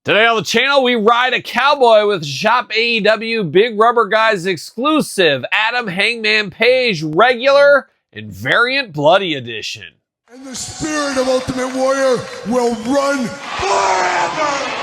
Today on the channel, we ride a cowboy with Shop AEW Big Rubber Guys exclusive Adam Hangman Page regular and variant bloody edition. And the spirit of Ultimate Warrior will run forever!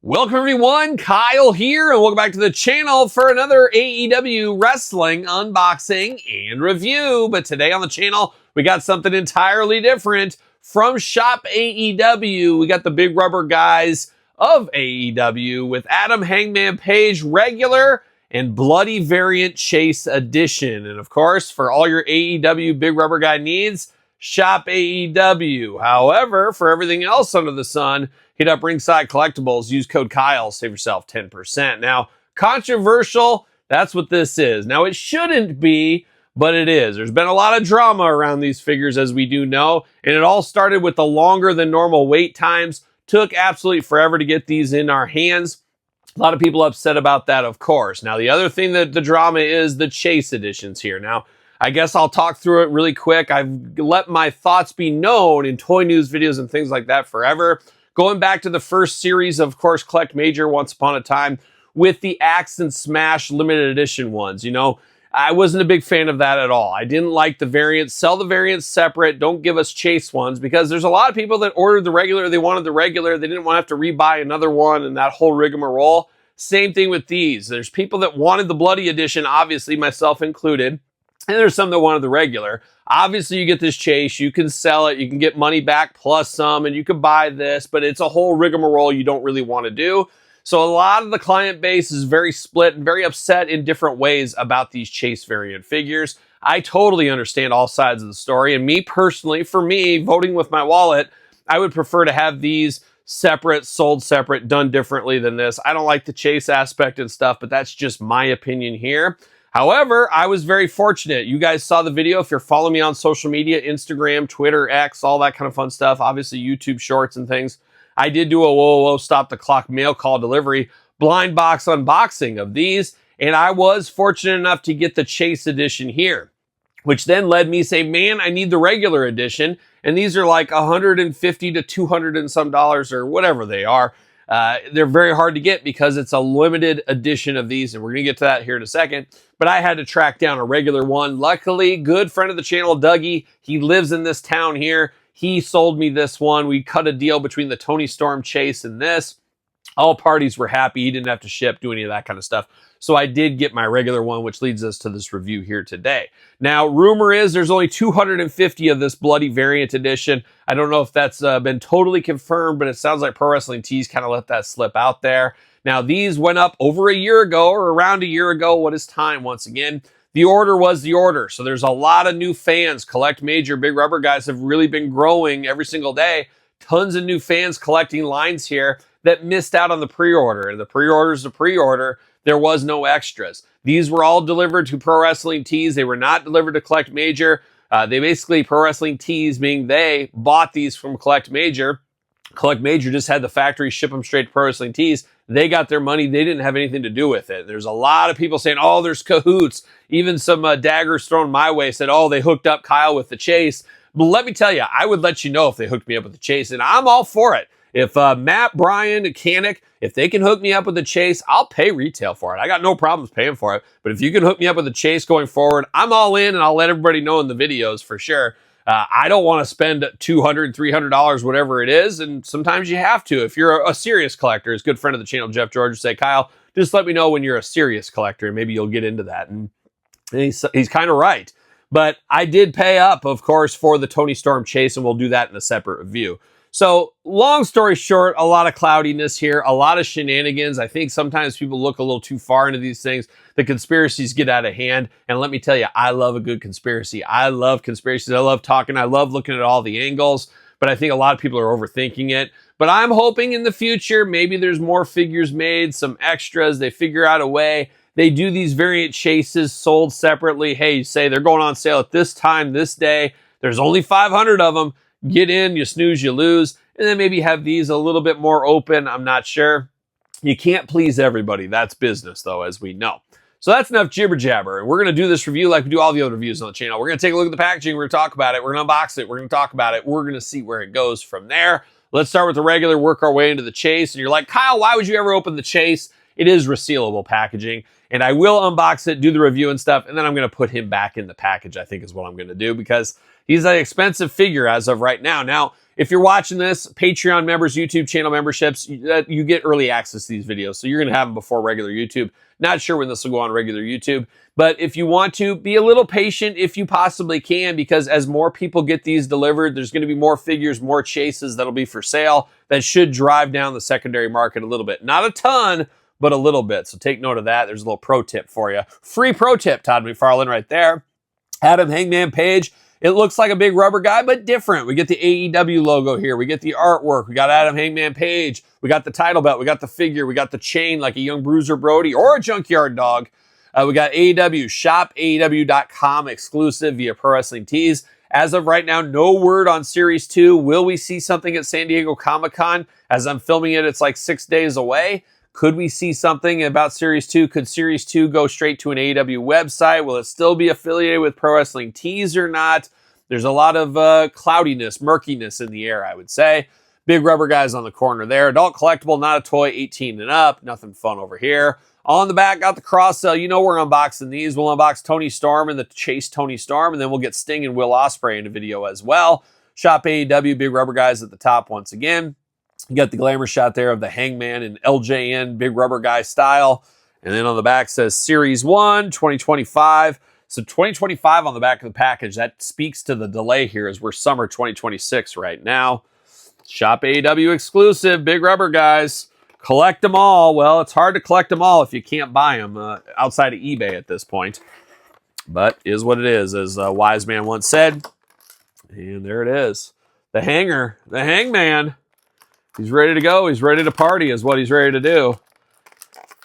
Welcome everyone, Kyle here, and welcome back to the channel for another AEW wrestling unboxing and review. But today on the channel, we got something entirely different from Shop AEW. We got the Big Rubber Guys of AEW with Adam Hangman Page regular and bloody variant chase edition. And of course, for all your AEW Big Rubber Guy needs, Shop AEW. However, for everything else under the sun, hit up Ringside Collectibles, use code Kyle, save yourself 10%. Now, controversial, that's what this is. Now, it shouldn't be, but it is. There's been a lot of drama around these figures, as we do know, and it all started with the longer than normal wait times. Took absolutely forever to get these in our hands. A lot of people upset about that, of course. Now, the other thing that the drama is the Chase editions here. Now, I guess I'll talk through it really quick. I've let my thoughts be known in toy news videos and things like that forever. Going back to the first series, of course, Collect Major once upon a time with the Axe and Smash limited edition ones. You know, I wasn't a big fan of that at all. I didn't like the variants. Sell the variants separate. Don't give us Chase ones, because there's a lot of people that ordered the regular. They wanted the regular. They didn't want to have to rebuy another one and that whole rigmarole. Same thing with these. There's people that wanted the bloody edition, obviously myself included. And there's some that wanted the regular. Obviously, you get this Chase, you can sell it, you can get money back plus some, and you can buy this, but it's a whole rigmarole you don't really want to do. So a lot of the client base is very split and very upset in different ways about these Chase variant figures. I totally understand all sides of the story, and me personally, for me, voting with my wallet, I would prefer to have these separate, sold separate, done differently than this. I don't like the Chase aspect and stuff, but that's just my opinion here. However, I was very fortunate. You guys saw the video. If you're following me on social media, Instagram, Twitter, X, all that kind of fun stuff, obviously YouTube shorts and things, I did do a whoa, stop the clock mail call delivery blind box unboxing of these, and I was fortunate enough to get the Chase edition here, which then led me to say, man, I need the regular edition, and these are like $150 to $200 and some dollars or whatever they are. They're very hard to get because it's a limited edition of these, and we're going to get to that here in a second. But I had to track down a regular one. Luckily, good friend of the channel, Dougie, he lives in this town here. He sold me this one. We cut a deal between the Tony Storm Chase and this. All parties were happy. He didn't have to ship, do any of that kind of stuff. So I did get my regular one, which leads us to this review here today. Now, rumor is there's only 250 of this bloody variant edition. I don't know if that's been totally confirmed, but it sounds like Pro Wrestling Tees kind of let that slip out there. Now, these went up over a year ago, or around a year ago. What is time once again? The order was the order. So there's a lot of new fans. Collect Major, Big Rubber Guys have really been growing every single day. Tons of new fans collecting lines here that missed out on the pre-order. And the pre-order is the pre-order. There was no extras. These were all delivered to Pro Wrestling Tees. They were not delivered to Collect Major. They basically, Pro Wrestling Tees, being they bought these from Collect Major. Collect Major just had the factory ship them straight to Pro Wrestling Tees. They got their money. They didn't have anything to do with it. There's a lot of people saying, oh, there's cahoots. Even some daggers thrown my way said, oh, they hooked up Kyle with the Chase. But let me tell you, I would let you know if they hooked me up with the Chase, and I'm all for it. If Matt, Brian, Kanik, if they can hook me up with the Chase, I'll pay retail for it. I got no problems paying for it. But if you can hook me up with the Chase going forward, I'm all in, and I'll let everybody know in the videos for sure. I don't want to spend $200, $300, whatever it is, and sometimes you have to. If you're a serious collector, as good friend of the channel, Jeff George, would say, Kyle, just let me know when you're a serious collector, and maybe you'll get into that. And he's kind of right. But I did pay up, of course, for the Tony Storm Chase, and we'll do that in a separate review. So, long story short, a lot of cloudiness here, a lot of shenanigans. I think sometimes people look a little too far into these things. The conspiracies get out of hand. And let me tell you, I love a good conspiracy. I love conspiracies. I love talking. I love looking at all the angles. But I think a lot of people are overthinking it. But I'm hoping in the future, maybe there's more figures made, some extras. They figure out a way. They do these variant chases sold separately. Hey, you say they're going on sale at this time, this day. There's only 500 of them. Get in, you snooze, you lose. And then maybe have these a little bit more open. I'm not sure. You can't please everybody. That's business, though, as we know. So that's enough jibber jabber. And we're going to do this review like we do all the other reviews on the channel. We're going to take a look at the packaging. We're going to talk about it. We're going to unbox it. We're going to talk about it. We're going to see where it goes from there. Let's start with the regular, work our way into the chase. And you're like, Kyle, why would you ever open the chase? It is resealable packaging. And I will unbox it, do the review and stuff. And then I'm going to put him back in the package, I think is what I'm going to do, because he's an expensive figure as of right now. Now, if you're watching this, Patreon members, YouTube channel memberships, you get early access to these videos. So you're going to have them before regular YouTube. Not sure when this will go on regular YouTube. But if you want to, be a little patient if you possibly can, because as more people get these delivered, there's going to be more figures, more chases that'll be for sale that should drive down the secondary market a little bit. Not a ton, but a little bit. So take note of that. There's a little pro tip for you. Free pro tip, Todd McFarlane right there. Adam Hangman Page. It looks like a big rubber guy, but different. We get the AEW logo here. We get the artwork. We got Adam Hangman Page. We got the title belt. We got the figure. We got the chain like a young Bruiser Brody or a Junkyard Dog. We got AEW, shop AEW.com exclusive via Pro Wrestling Tees. As of right now, no word on Series 2. Will we see something at San Diego Comic-Con? As I'm filming it, it's like 6 days away. Could we see something about Series 2? Could Series 2 go straight to an AEW website? Will it still be affiliated with Pro Wrestling Tees or not? There's a lot of cloudiness, murkiness in the air, I would say. Big rubber guys on the corner there. Adult collectible, not a toy, 18 and up. Nothing fun over here. On the back, got the cross sell. You know we're unboxing these. We'll unbox Tony Storm and the Chase Tony Storm, and then we'll get Sting and Will Ospreay in a video as well. Shop AEW, big rubber guys at the top once again. You got the glamour shot there of the Hangman and LJN, big rubber guy style. And then on the back says Series 1, 2025. So 2025 on the back of the package. That speaks to the delay here as we're summer 2026 right now. Shop AEW exclusive, big rubber guys. Collect them all. Well, it's hard to collect them all if you can't buy them outside of eBay at this point. But is what it is, as a wise man once said. And there it is. The hanger, the Hangman. He's ready to go. He's ready to party is what he's ready to do.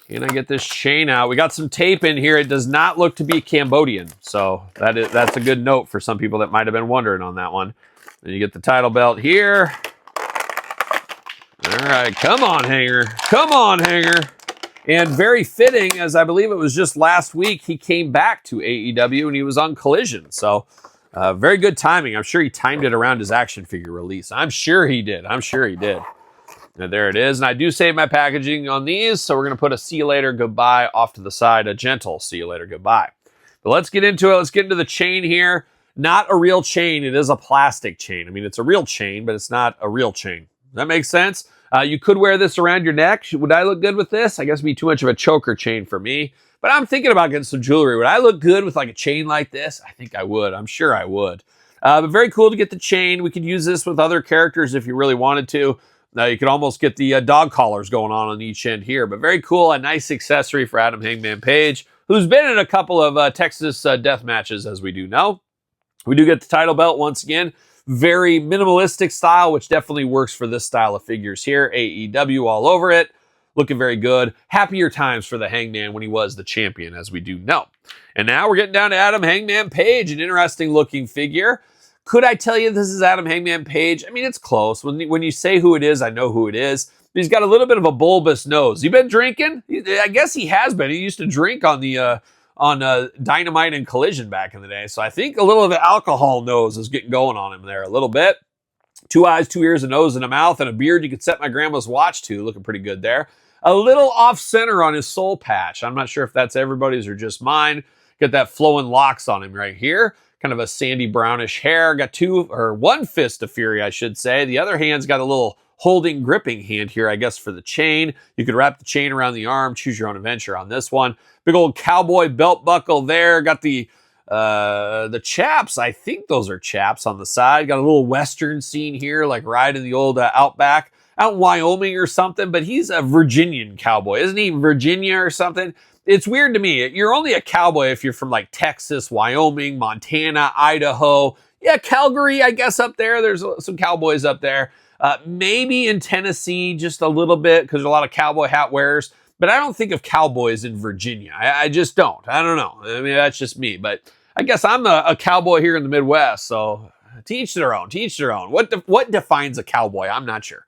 Can I get this chain out? We got some tape in here. It does not look to be Cambodian. So that's a good note for some people that might have been wondering on that one. Then you get the title belt here. All right, come on, hanger. Come on, hanger. And very fitting, as I believe it was just last week, he came back to AEW and he was on Collision. So very good timing. I'm sure he timed it around his action figure release. I'm sure he did. I'm sure he did. And there it is. And I do save my packaging on these, so we're going to put a see you later, goodbye off to the side, a gentle see you later, goodbye. But let's get into it. Let's get into the chain here. Not a real chain. It is a plastic chain. I mean, it's a real chain, but it's not a real chain. Does that make sense? You could wear this around your neck. Would I look good with this? I guess it'd be too much of a choker chain for me. But I'm thinking about getting some jewelry. Would I look good with like a chain like this? I think I would. I'm sure I would. But very cool to get the chain. We could use this with other characters if you really wanted to. Now you could almost get the dog collars going on each end here. But very cool. A nice accessory for Adam Hangman Page, who's been in a couple of Texas death matches, as we do know. We do get the title belt once again. Very minimalistic style, which definitely works for this style of figures here. AEW all over it. Looking very good. Happier times for the Hangman when he was the champion, as we do know. And now we're getting down to Adam Hangman Page, an interesting looking figure. Could I tell you this is Adam Hangman Page? I mean, it's close. When you say who it is, I know who it is. He's got a little bit of a bulbous nose. You been drinking? I guess he has been. He used to drink on the Dynamite and Collision back in the day. So I think a little of the alcohol nose is getting going on him there a little bit. 2 eyes, 2 ears, a nose, and a mouth, and a beard you could set my grandma's watch to. Looking pretty good there. A little off-center on his soul patch. I'm not sure if that's everybody's or just mine. Got that flowing locks on him right here. Kind of a sandy brownish hair. Got one fist of fury, I should say. The other hand's got a little holding, gripping hand here, I guess, for the chain. You could wrap the chain around the arm. Choose your own adventure on this one. Big old cowboy belt buckle there. Got the chaps. I think those are chaps on the side. Got a little western scene here, like riding the old Outback out in Wyoming or something. But he's a Virginian cowboy. Isn't he Virginia or something? It's weird to me. You're only a cowboy if you're from like Texas, Wyoming, Montana, Idaho. Yeah, Calgary, I guess up there. There's some cowboys up there. Maybe in Tennessee just a little bit because there's a lot of cowboy hat wearers. But I don't think of cowboys in Virginia. I just don't. I don't know. I mean, that's just me. But I guess I'm a cowboy here in the Midwest. So to each their own. To each their own. What defines a cowboy? I'm not sure.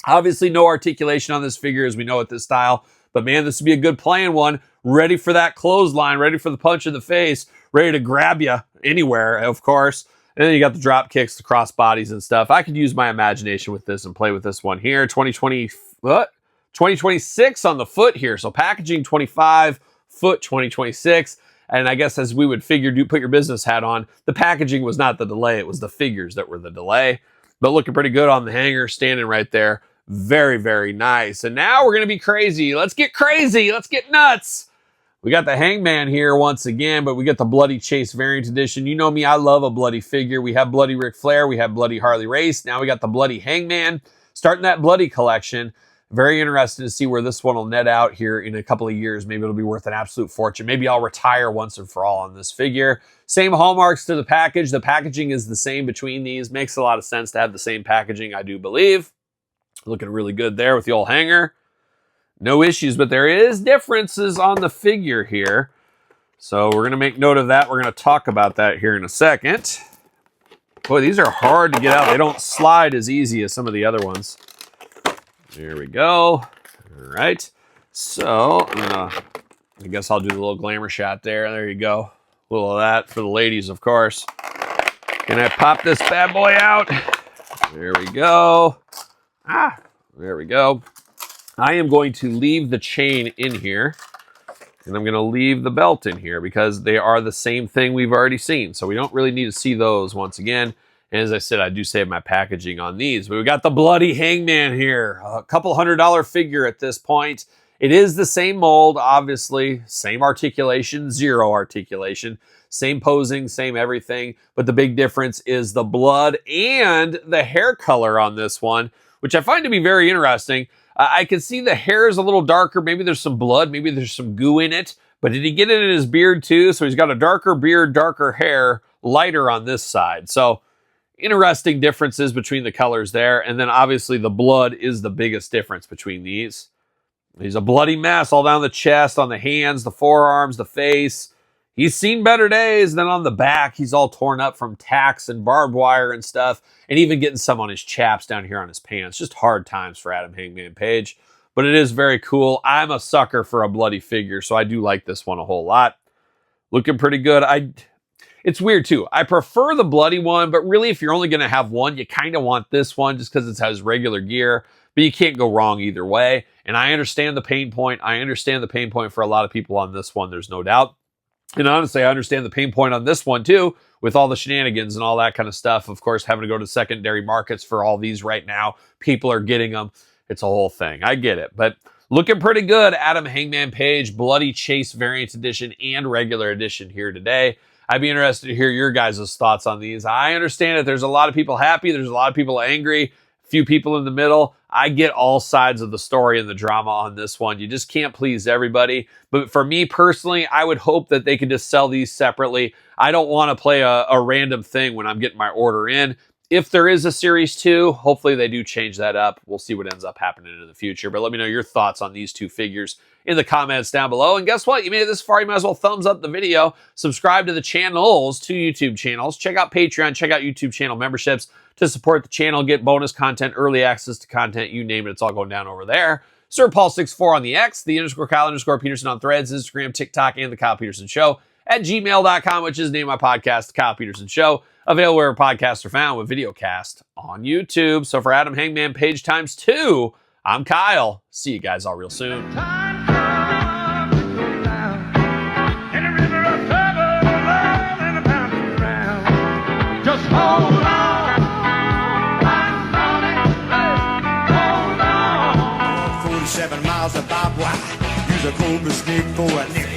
Obviously, no articulation on this figure as we know at this style. But man, this would be a good playing one. Ready for that clothesline. Ready for the punch in the face. Ready to grab you anywhere, of course. And then you got the drop kicks, the cross bodies and stuff. I could use my imagination with this and play with this one here. 2026 on the foot here. So packaging 25, foot 2026. And I guess as we would figure, do put your business hat on, the packaging was not the delay. It was the figures that were the delay. But looking pretty good on the hanger, standing right there. Very, very nice. And now we're going to be crazy. Let's get crazy. Let's get nuts. We got the Hangman here once again, but we got the Bloody Chase variant edition. You know me, I love a bloody figure. We have Bloody Ric Flair. We have Bloody Harley Race. Now we got the Bloody Hangman. Starting that bloody collection. Very interested to see where this one will net out here in a couple of years. Maybe it'll be worth an absolute fortune. Maybe I'll retire once and for all on this figure. Same hallmarks to the package. The packaging is the same between these. Makes a lot of sense to have the same packaging, I do believe. Looking really good there with the old hanger. No issues, but there is differences on the figure here. So we're going to make note of that. We're going to talk about that here in a second. Boy, these are hard to get out. They don't slide as easy as some of the other ones. There we go. All right. So I guess I'll do the little glamour shot there. There you go. A little of that for the ladies, of course. Can I pop this bad boy out? There we go. There we go. I am going to leave the chain in here, and I'm going to leave the belt in here because they are the same thing we've already seen. So we don't really need to see those once again. And as I said, I do save my packaging on these. But we got the Bloody Hangman here. A couple $100 figure at this point. It is the same mold, obviously. Same articulation, zero articulation. Same posing, same everything. But the big difference is the blood and the hair color on this one, which I find to be very interesting. I can see the hair is a little darker. Maybe there's some blood. Maybe there's some goo in it. But did he get it in his beard too? So he's got a darker beard, darker hair, lighter on this side. So interesting differences between the colors there. And then obviously the blood is the biggest difference between these. He's a bloody mess all down the chest, on the hands, the forearms, the face. He's seen better days. Than on the back, he's all torn up from tacks and barbed wire and stuff, and even getting some on his chaps down here on his pants. Just hard times for Adam Hangman Page, but it is very cool. I'm a sucker for a bloody figure, so I do like this one a whole lot. Looking pretty good. It's weird too. I prefer the bloody one, but really if you're only going to have one, you kind of want this one just because it has regular gear, but you can't go wrong either way. And I understand the pain point. I understand the pain point for a lot of people on this one. There's no doubt. And honestly, I understand the pain point on this one too, with all the shenanigans and all that kind of stuff. Of course, having to go to secondary markets for all these right now. People are getting them. It's a whole thing. I get it. But looking pretty good. Adam Hangman Page, Bloody Chase Variant Edition and Regular Edition here today. I'd be interested to hear your guys' thoughts on these. I understand that there's a lot of people happy. There's a lot of people angry. Few people in the middle. I get all sides of the story and the drama on this one. You just can't please everybody. But for me personally, I would hope that they could just sell these separately. I don't want to play a random thing when I'm getting my order in. If there is a Series 2, hopefully they do change that up. We'll see what ends up happening in the future. But let me know your thoughts on these two figures in the comments down below. And guess what? You made it this far, you might as well thumbs up the video. Subscribe to the channels, 2 YouTube channels. Check out Patreon. Check out YouTube channel memberships to support the channel. Get bonus content, early access to content. You name it, it's all going down over there. Sir Paul64 on the X, the _Kyle_Peterson on Threads, Instagram, TikTok, and The Kyle Peterson Show at gmail.com, which is the name of my podcast, The Kyle Peterson Show. Available where podcasts are found with videocast on YouTube. So for Adam Hangman Page ×2, I'm Kyle. See you guys all real soon. Just hold on. 47 miles of barbed wire. Use a cobra snake for a neck.